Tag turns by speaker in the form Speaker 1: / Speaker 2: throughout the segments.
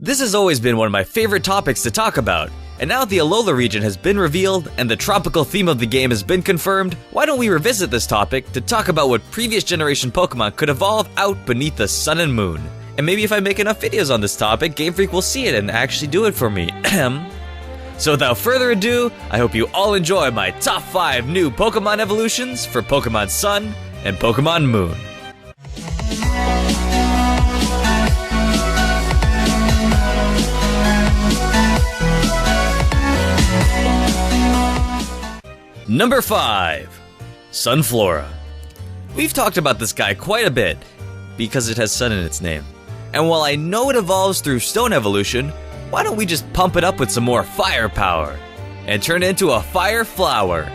Speaker 1: This has always been one of my favorite topics to talk about, and now that the Alola region has been revealed and the tropical theme of the game has been confirmed, why don't we revisit this topic to talk about what previous generation Pokemon could evolve out beneath the Sun and Moon. And maybe if I make enough videos on this topic, Game Freak will see it and actually do it for me. So without further ado, I hope you all enjoy my top 5 new Pokemon evolutions for Pokemon Sun and Pokemon Moon. Number 5. Sunflora. We've talked about this guy quite a bit, because it has sun in its name. And while I know it evolves through stone evolution, why don't we just pump it up with some more firepower and turn it into a fire flower?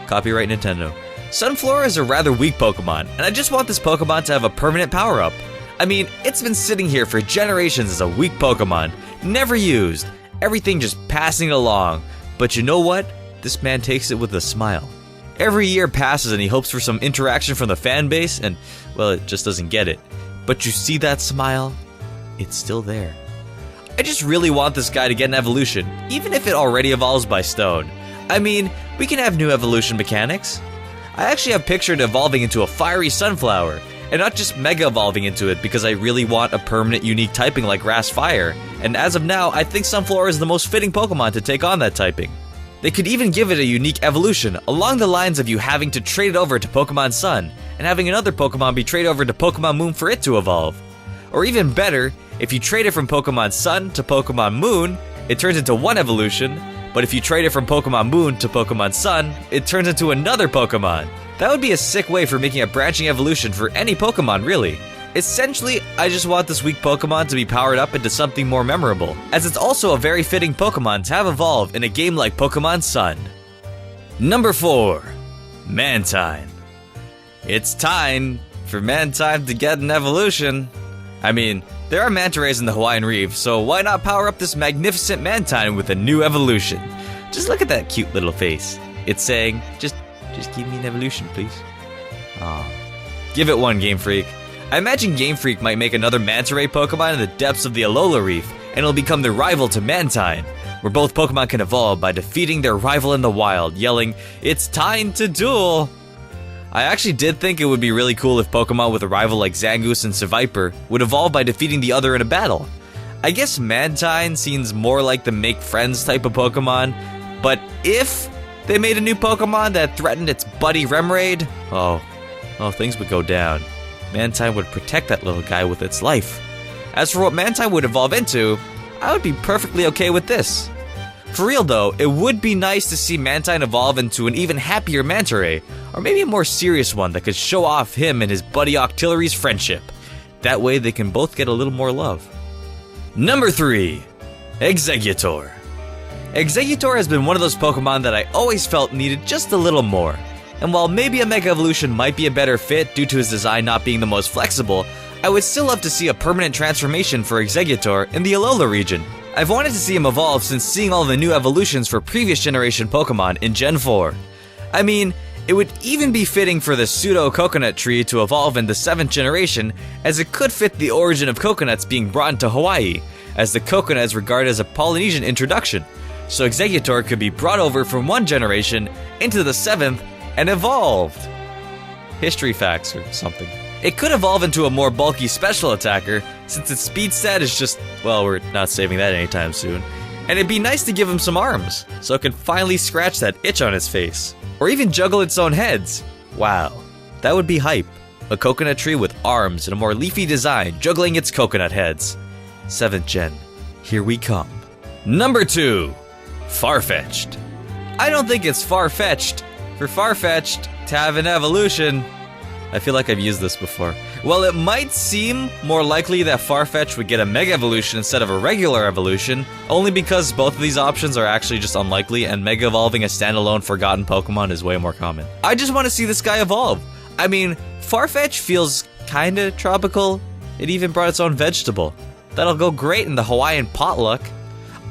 Speaker 1: Copyright Nintendo. Sunflora is a rather weak Pokemon, and I just want this Pokemon to have a permanent power-up. I mean, it's been sitting here for generations as a weak Pokemon, never used, everything just passing it along. But you know what? This man takes it with a smile. Every year passes and he hopes for some interaction from the fan base, and, well, it just doesn't get it. But you see that smile? It's still there. I just really want this guy to get an evolution, even if it already evolves by stone. I mean, we can have new evolution mechanics. I actually have pictured evolving into a fiery sunflower, and not just mega evolving into it because I really want a permanent unique typing like grass fire. And as of now, I think Sunflora is the most fitting Pokemon to take on that typing. They could even give it a unique evolution, along the lines of you having to trade it over to Pokemon Sun, and having another Pokemon be traded over to Pokemon Moon for it to evolve. Or even better, if you trade it from Pokemon Sun to Pokemon Moon, it turns into one evolution, but if you trade it from Pokemon Moon to Pokemon Sun, it turns into another Pokemon. That would be a sick way for making a branching evolution for any Pokemon, really. Essentially, I just want this weak Pokemon to be powered up into something more memorable, as it's also a very fitting Pokemon to have evolve in a game like Pokemon Sun. Number 4. Mantine. It's time for Mantine to get an evolution. I mean, there are manta rays in the Hawaiian Reef, so why not power up this magnificent Mantine with a new evolution? Just look at that cute little face. It's saying, just give me an evolution, please. Aw. Give it one, Game Freak. I imagine Game Freak might make another manta ray Pokemon in the depths of the Alola Reef, and it'll become the rival to Mantine, where both Pokemon can evolve by defeating their rival in the wild, yelling, "It's time to duel!" I actually did think it would be really cool if Pokemon with a rival like Zangoose and Seviper would evolve by defeating the other in a battle. I guess Mantine seems more like the make friends type of Pokemon, but if they made a new Pokemon that threatened its buddy Remoraid, oh, things would go down. Mantine would protect that little guy with its life. As for what Mantine would evolve into, I would be perfectly okay with this. For real though, it would be nice to see Mantine evolve into an even happier Manta Ray, or maybe a more serious one that could show off him and his buddy Octillery's friendship. That way they can both get a little more love. Number 3. Executory. Executory has been one of those Pokemon that I always felt needed just a little more. And while maybe a Mega Evolution might be a better fit due to his design not being the most flexible, I would still love to see a permanent transformation for Executor in the Alola region. I've wanted to see him evolve since seeing all the new evolutions for previous generation Pokemon in Gen 4. I mean, it would even be fitting for the pseudo coconut tree to evolve in the 7th generation, as it could fit the origin of coconuts being brought into Hawaii, as the coconut is regarded as a Polynesian introduction. So Executor could be brought over from one generation into the 7th and evolved. History facts or something. It could evolve into a more bulky special attacker, since its speed stat is just, well, we're not saving that anytime soon. And it'd be nice to give him some arms, so it can finally scratch that itch on its face. Or even juggle its own heads. Wow, that would be hype. A coconut tree with arms and a more leafy design juggling its coconut heads. 7th gen, here we come. Number 2. Farfetch'd. I don't think it's far-fetched for Farfetch'd to have an evolution. I feel like I've used this before. Well, it might seem more likely that Farfetch'd would get a Mega Evolution instead of a regular evolution, only because both of these options are actually just unlikely, and Mega Evolving a standalone forgotten Pokemon is way more common. I just want to see this guy evolve. I mean, Farfetch'd feels kinda tropical. It even brought its own vegetable. That'll go great in the Hawaiian potluck.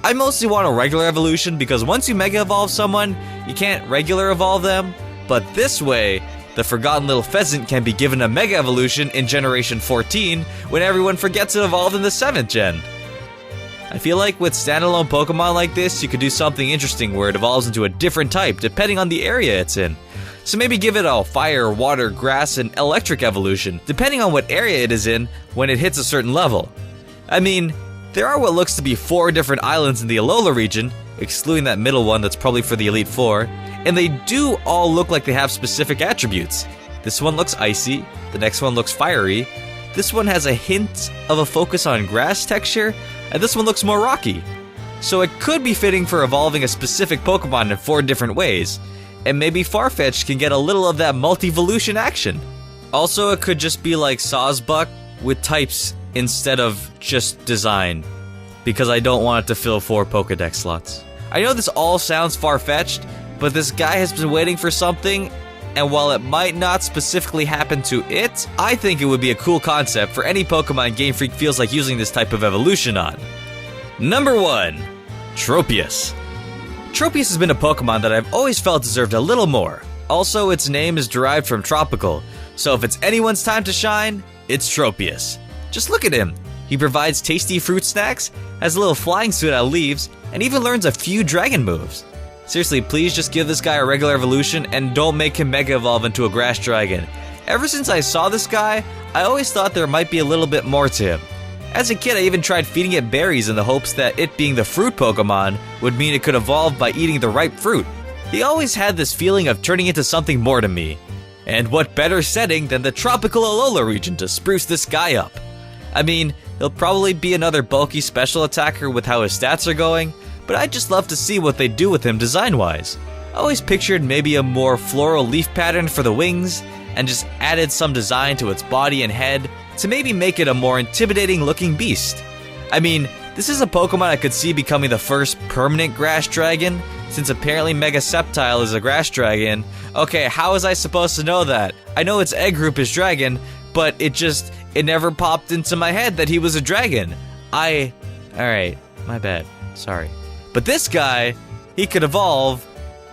Speaker 1: I mostly want a regular evolution because once you Mega Evolve someone, you can't regular evolve them, but this way, the forgotten little pheasant can be given a Mega Evolution in Generation 14 when everyone forgets it evolved in the 7th gen. I feel like with standalone Pokemon like this, you could do something interesting where it evolves into a different type depending on the area it's in. So maybe give it a fire, water, grass, and electric evolution, depending on what area it is in when it hits a certain level. I mean, there are what looks to be 4 different islands in the Alola region, excluding that middle one that's probably for the Elite Four, and they do all look like they have specific attributes. This one looks icy, the next one looks fiery, this one has a hint of a focus on grass texture, and this one looks more rocky. So it could be fitting for evolving a specific Pokemon in 4 different ways, and maybe Farfetch'd can get a little of that multi-evolution action. Also, it could just be like Sawsbuck with types instead of just design, because I don't want it to fill 4 Pokedex slots. I know this all sounds far-fetched, but this guy has been waiting for something, and while it might not specifically happen to it, I think it would be a cool concept for any Pokemon Game Freak feels like using this type of evolution on. Number 1. Tropius. Tropius has been a Pokemon that I've always felt deserved a little more. Also, its name is derived from tropical, so if it's anyone's time to shine, it's Tropius. Just look at him. He provides tasty fruit snacks, has a little flying suit out of leaves, and even learns a few dragon moves. Seriously, please just give this guy a regular evolution and don't make him Mega Evolve into a grass dragon. Ever since I saw this guy, I always thought there might be a little bit more to him. As a kid, I even tried feeding it berries in the hopes that it being the fruit Pokemon would mean it could evolve by eating the ripe fruit. He always had this feeling of turning into something more to me. And what better setting than the tropical Alola region to spruce this guy up? I mean, he'll probably be another bulky special attacker with how his stats are going, but I'd just love to see what they do with him design-wise. I always pictured maybe a more floral leaf pattern for the wings, and just added some design to its body and head to maybe make it a more intimidating looking beast. I mean, this is a Pokemon I could see becoming the first permanent grass dragon, since apparently Mega Sceptile is a grass dragon. Okay, how was I supposed to know that? I know its egg group is dragon, but it never popped into my head that he was a dragon. Alright, my bad, sorry. But this guy, he could evolve,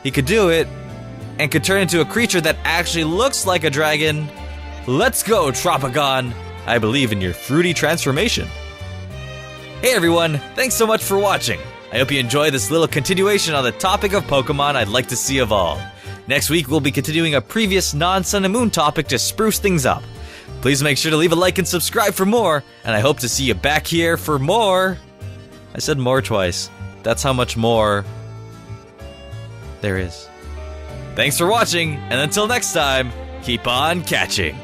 Speaker 1: he could do it, and could turn into a creature that actually looks like a dragon. Let's go, Tropigon! I believe in your fruity transformation. Hey everyone, thanks so much for watching. I hope you enjoyed this little continuation on the topic of Pokemon I'd like to see evolve. Next week we'll be continuing a previous non-Sun and Moon topic to spruce things up. Please make sure to leave a like and subscribe for more, and I hope to see you back here for more. I said more twice. That's how much more there is. Thanks for watching, and until next time, keep on catching.